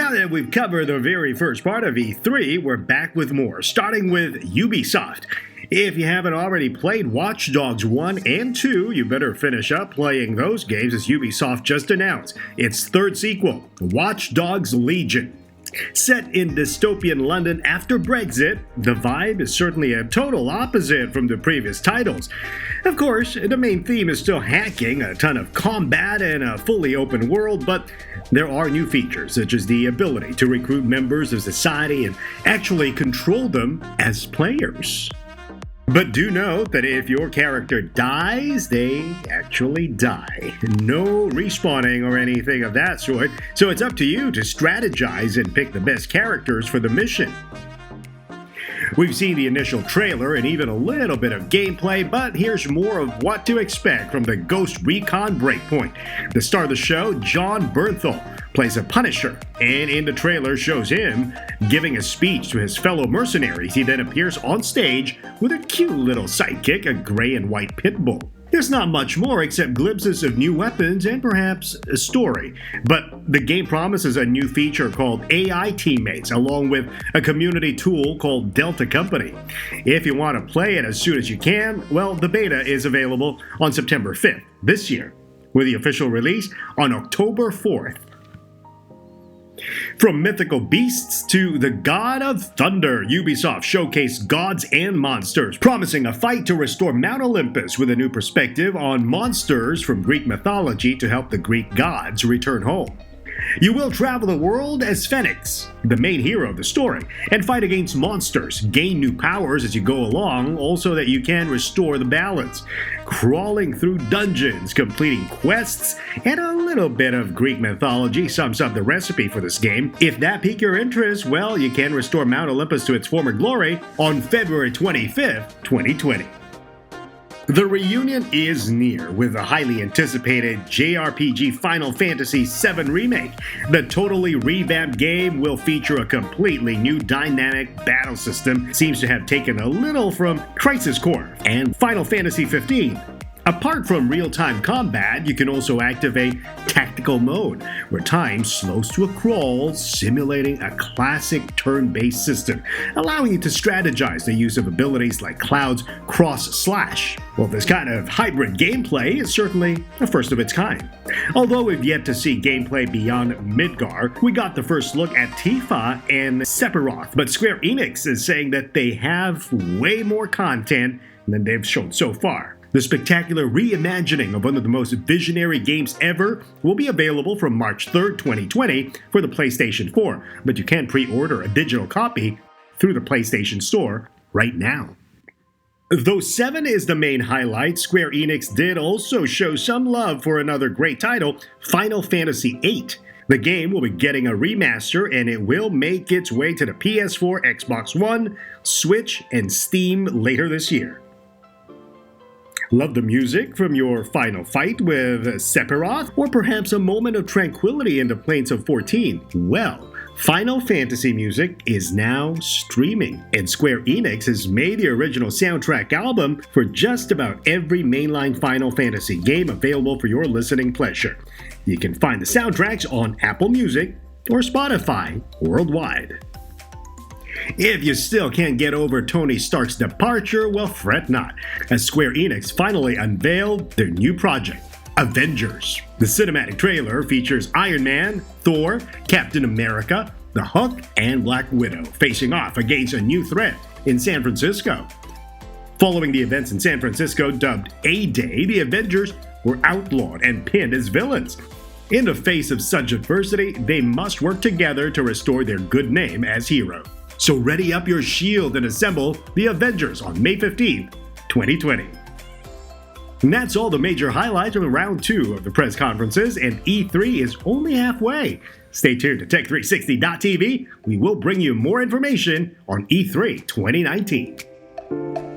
Now that we've covered the very first part of E3, we're back with more, starting with Ubisoft. If you haven't already played Watch Dogs 1 and 2, you better finish up playing those games as Ubisoft just announced its third sequel, Watch Dogs Legion. Set in dystopian London after Brexit, the vibe is certainly a total opposite from the previous titles. Of course, the main theme is still hacking, a ton of combat, and a fully open world, but there are new features such as the ability to recruit members of society and actually control them as players. But do note that if your character dies, they actually die. No respawning or anything of that sort, so it's up to you to strategize and pick the best characters for the mission. We've seen the initial trailer and even a little bit of gameplay, but here's more of what to expect from the Ghost Recon Breakpoint. The star of the show, John Bernthal, plays a Punisher, and in the trailer shows him giving a speech to his fellow mercenaries. He then appears on stage with a cute little sidekick, a gray and white pit bull. There's not much more except glimpses of new weapons and perhaps a story, but the game promises a new feature called AI Teammates, along with a community tool called Delta Company. If you want to play it as soon as you can, well, the beta is available on September 5th this year, with the official release on October 4th. From mythical beasts to the God of Thunder, Ubisoft showcased gods and monsters, promising a fight to restore Mount Olympus with a new perspective on monsters from Greek mythology to help the Greek gods return home. You will travel the world as Phoenix, the main hero of the story, and fight against monsters, gain new powers as you go along, also that you can restore the balance, crawling through dungeons, completing quests, and a little bit of Greek mythology sums up the recipe for this game. If that piques your interest, well, you can restore Mount Olympus to its former glory on February 25th, 2020. The reunion is near with the highly anticipated JRPG Final Fantasy VII Remake. The totally revamped game will feature a completely new dynamic battle system, seems to have taken a little from Crisis Core and Final Fantasy XV. Apart from real-time combat, you can also activate tactical mode, where time slows to a crawl, simulating a classic turn-based system, allowing you to strategize the use of abilities like Cloud's cross-slash. Well, this kind of hybrid gameplay is certainly the first of its kind. Although we've yet to see gameplay beyond Midgar, we got the first look at Tifa and Sephiroth, but Square Enix is saying that they have way more content than they've shown so far. The spectacular reimagining of one of the most visionary games ever will be available from March 3rd, 2020 for the PlayStation 4, but you can pre-order a digital copy through the PlayStation Store right now. Though 7 is the main highlight, Square Enix did also show some love for another great title, Final Fantasy VIII. The game will be getting a remaster and it will make its way to the PS4, Xbox One, Switch, and Steam later this year. Love the music from your final fight with Sephiroth? Or perhaps a moment of tranquility in the Plains of 14? Well, Final Fantasy music is now streaming, and Square Enix has made the original soundtrack album for just about every mainline Final Fantasy game available for your listening pleasure. You can find the soundtracks on Apple Music or Spotify worldwide. If you still can't get over Tony Stark's departure, well, fret not, as Square Enix finally unveiled their new project, Avengers. The cinematic trailer features Iron Man, Thor, Captain America, the Hulk, and Black Widow facing off against a new threat in San Francisco. Following the events in San Francisco dubbed A-Day, the Avengers were outlawed and pinned as villains. In the face of such adversity, they must work together to restore their good name as heroes. So ready up your shield and assemble the Avengers on May 15th, 2020. And that's all the major highlights from round 2 of the press conferences, and E3 is only halfway. Stay tuned to Tech360.tv. We will bring you more information on E3 2019.